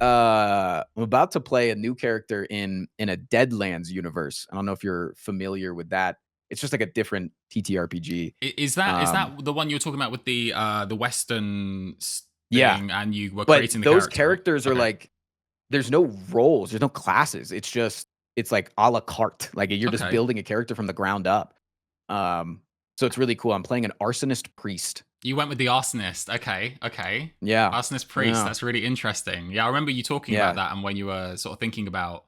a new character in a Deadlands universe. I don't know if you're familiar with that. It's just like a different TTRPG. Is that the one you were talking about with the Western Yeah, thing, and you were but creating the those character, right? characters are Okay. like there's no roles, there's no classes. It's like a la carte. Like you're just Okay. building a character from the ground up. Um, so it's really cool. I'm playing an arsonist priest. You went with the arsonist. Okay. Okay. Yeah. Arsonist priest. Yeah. That's really interesting. Yeah, I remember you talking about Yeah. that, and when you were sort of thinking about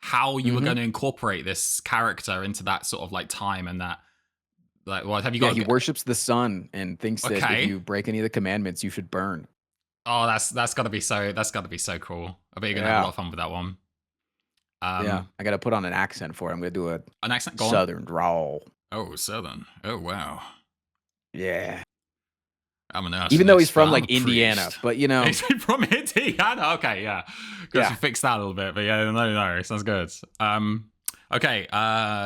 how you were hmm going to incorporate this character into that sort of like time and that like what have you Yeah, got? he worships the sun and thinks that if Okay. you break any of the commandments, you should burn. Oh, that's gotta be so cool. I bet you're gonna have a lot Yeah. of fun with that one. Yeah. Um, I got to put on an accent for it. I'm going to do a an accent. Go on. southern drawl. Oh, southern. Oh wow. Yeah. I'm an Even though he's arsonist, but from I'm a like Indiana, priest. but Is he from Indiana? Okay, yeah. Got to yeah. fix that a little bit, but yeah, no, sounds good. Okay,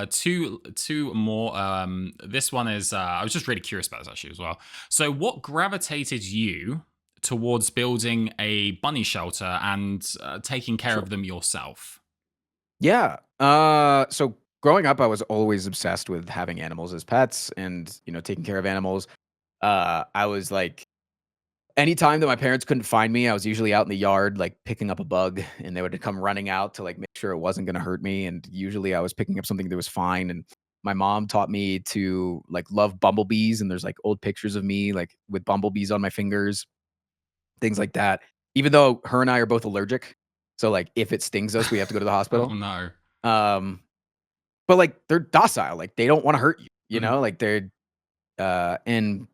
two more. This one is. I was just really curious about this actually as well. So, what gravitated you towards building a bunny shelter and taking care Sure. of them yourself? Yeah. So growing up, I was always obsessed with having animals as pets and, taking care of animals. I was like, anytime that my parents couldn't find me, I was usually out in the yard, like picking up a bug, and they would come running out to like make sure it wasn't going to hurt me. And usually I was picking up something that was fine. And my mom taught me to like love bumblebees. And there's like old pictures of me like with bumblebees on my fingers, things like that. Even though her and I are both allergic. So like if it stings us, we have to go to the Oh hospital. no. Um, but like they're docile, like they don't want to hurt you, Mhm. like and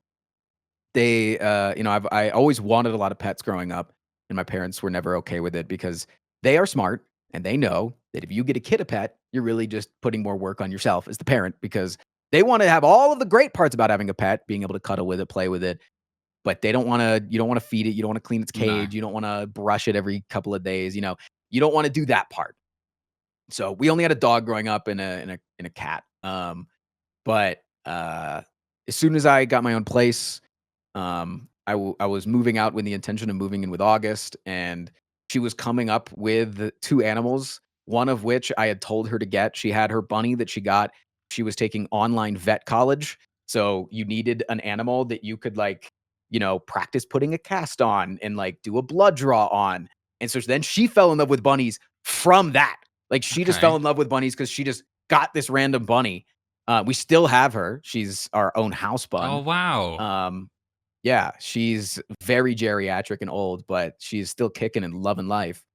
they I always wanted a lot of pets growing up, and my parents were never okay with it because they are smart and they know that if you get a kid a pet, you're really just putting more work on yourself as the parent because they want to have all of the great parts about having a pet, being able to cuddle with it, play with it, but you don't want to feed it, you don't want to clean its No. cage, you don't want to brush it every couple of days, you don't want to do that part. So we only had a dog growing up and a cat. But as soon as I got my own place, I was moving out with the intention of moving in with August, and she was coming up with two animals. One of which I had told her to get. She had her bunny that she got. She was taking online vet college, so you needed an animal that you could like, practice putting a cast on and like do a blood draw on. And so then she fell in love with bunnies from that. Like she just fell Okay. in love with bunnies because she just got this random bunny. We still have her. She's our own house Oh bun. wow. Um, yeah, she's very geriatric and old, but she's still kicking and loving life.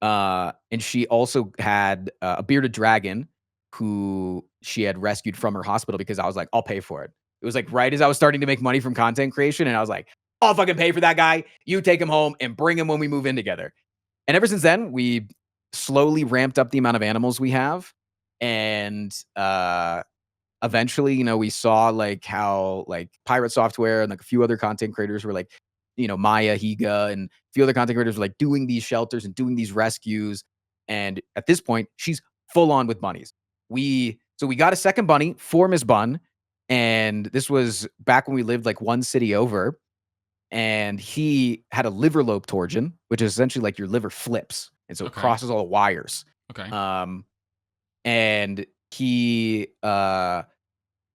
And she also had a bearded dragon who she had rescued from her hospital because I was like, I'll pay for it. It was like right as I was starting to make money from content creation, and I was like, I'll fucking pay for that guy. You take him home and bring him when we move in together. And ever since then, we slowly ramped up the amount of animals we have. And eventually, we saw like how like Pirate Software and like a few other content creators were like, Maya, Higa, and a few other content creators were like doing these shelters and doing these rescues. And at this point, she's full on with bunnies. We got a second bunny for Miss Bun. And this was back when we lived like one city over. And he had a liver lobe torsion, which is essentially like your liver flips. And so it Okay. crosses all the wires. Okay. Um, and he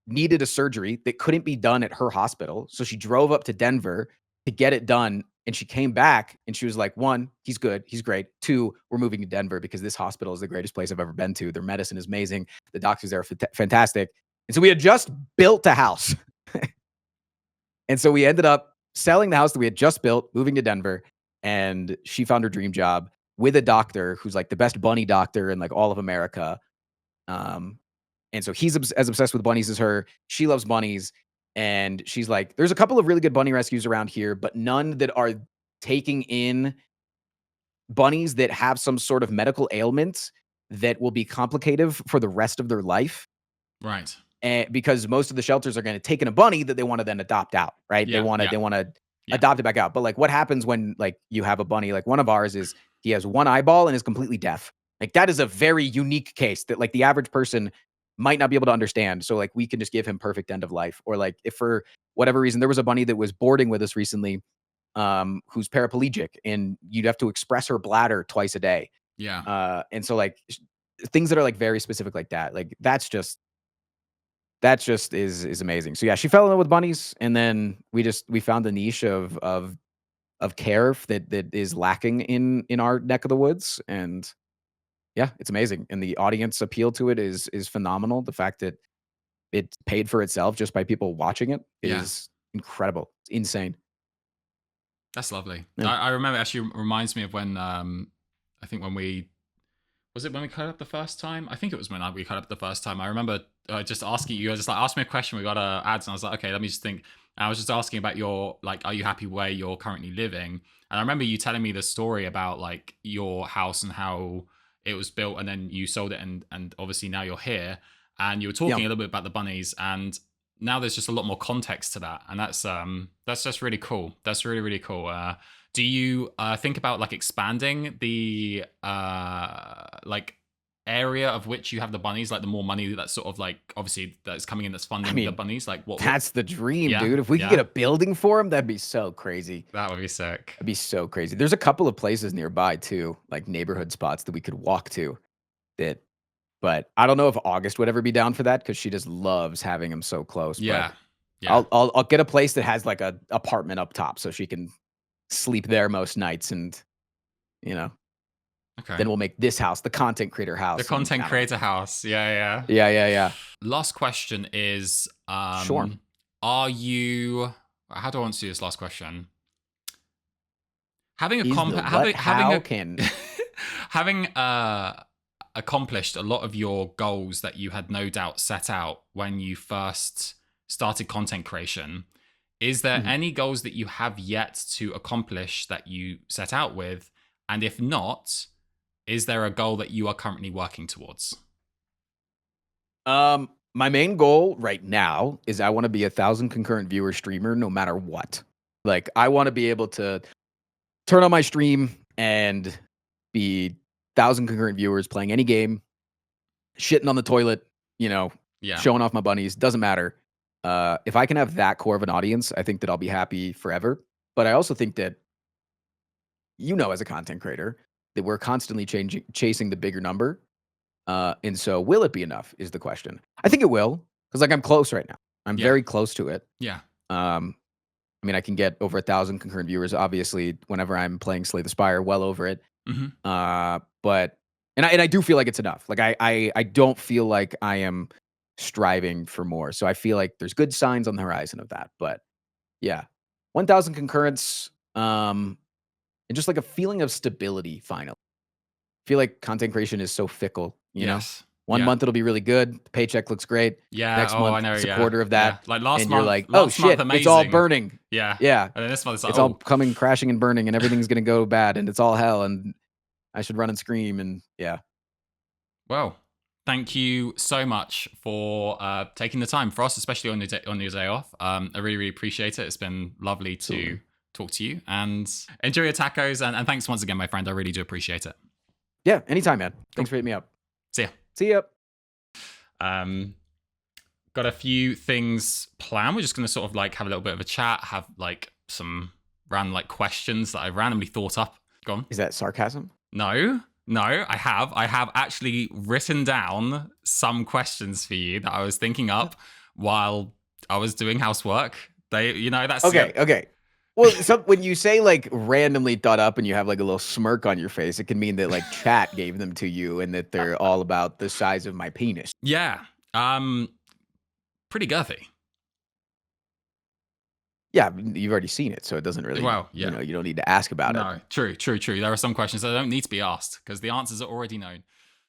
needed a surgery that couldn't be done at her hospital. So she drove up to Denver to get it done And she came back and she was like, 1, he's good. He's great. 2, we're moving to Denver because this hospital is the greatest place I've ever been to. Their medicine is amazing. The doctors there are fantastic. And so we had just built a house. And so we ended up selling the house that we had just built, moving to Denver. And she found her dream job with a doctor who's like the best bunny doctor in like all of America. And so he's as obsessed with bunnies as her. She loves bunnies. And she's like, there's a couple of really good bunny rescues around here, but none that are taking in bunnies that have some sort of medical ailment that will be complicated for the rest of their life. Right. And because most of the shelters are going to take in a bunny that they want to then adopt out, right? Yeah, they want to adopt it back out. But like what happens when like you have a bunny, like one of ours is he has one eyeball and is completely deaf. Like that is a very unique case that like the average person might not be able to understand. So like we can just give him perfect end of life. Or like if for whatever reason, there was a bunny that was boarding with us recently, who's paraplegic and you'd have to express her bladder twice a day. Yeah. And so like things that are like very specific like that, like that's just is amazing. So yeah, she fell in love with bunnies, and then we found a niche of care that is lacking in our neck of the woods, and yeah, it's amazing. And the audience appeal to it is phenomenal. The fact that it paid for itself just by people watching it is incredible. It's insane. That's lovely. Yeah. I remember, actually reminds me of when I think when we cut up the first time? I think it was when we cut up the first time. I remember just asking you, just like, ask me a question. We got ads, and I was like, okay, let me just think. And I was just asking about your, like, are you happy where you're currently living? And I remember you telling me the story about like your house and how it was built, and then you sold it, and obviously now you're here, and you were talking a little bit about the bunnies, and now there's just a lot more context to that, and that's just really cool. That's really, really cool. Do you think about like expanding the like area of which you have the bunnies, like the more money that's sort of like obviously that's coming in that's funding the bunnies? Like that's the dream, dude. If we could get a building for them, that'd be so crazy. That would be sick. That'd be so crazy. There's a couple of places nearby too, like neighborhood spots that we could walk to. But I don't know if August would ever be down for that because she just loves having them so close. Yeah. But I'll get a place that has like a apartment up top so she can sleep there most nights, and okay. Then we'll make this house the content creator house. The content creator house. Yeah. Last question is sure. Are you, how do I want to do this last question? Having accomplished a lot of your goals that you had no doubt set out when you first started content creation, is there any goals that you have yet to accomplish that you set out with? And if not, is there a goal that you are currently working towards? My main goal right now is I want to be 1,000 concurrent viewer streamer no matter what. Like I want to be able to turn on my stream and be 1,000 concurrent viewers playing any game, shitting on the toilet, showing off my bunnies, doesn't matter. If I can have that core of an audience, I think that I'll be happy forever. But I also think that, as a content creator, that we're constantly chasing the bigger number. And so will it be enough is the question. I think it will, because like I'm close right now. I'm very close to it. Yeah. I mean, I can get over 1,000 concurrent viewers, obviously, whenever I'm playing Slay the Spire, well over it. But I do feel like it's enough. Like I don't feel like I am striving for more. So I feel like there's good signs on the horizon of that. But yeah, 1,000 concurrents, and just like a feeling of stability. Finally, I feel like content creation is so fickle. You know, one month it'll be really good. The paycheck looks great. Next month, I know, it's a quarter of that. Like last and month, you're like, oh shit, it's all burning. Yeah. And then this month it's like, it's all coming crashing and burning, and everything's gonna go bad, and it's all hell, and I should run and scream, and Well, thank you so much for taking the time, Frost, especially on your day off. I really, really appreciate it. It's been lovely to talk to you, and enjoy your tacos. And thanks once again, my friend. I really do appreciate it. Yeah, anytime, man. Thanks for hitting me up. See ya. See ya. Got a few things planned. We're just going to sort of like have a little bit of a chat, have like some random like questions that I randomly thought up. Go on. Is that sarcasm? No, I have actually written down some questions for you that I was thinking up while I was doing housework. That's okay. Well, when you say like randomly thought up and you have like a little smirk on your face, it can mean that like chat gave them to you and that they're all about the size of my penis. Yeah. Pretty girthy. Yeah, you've already seen it, so it doesn't really, you don't need to ask about it. No, true. There are some questions that don't need to be asked because the answers are already known.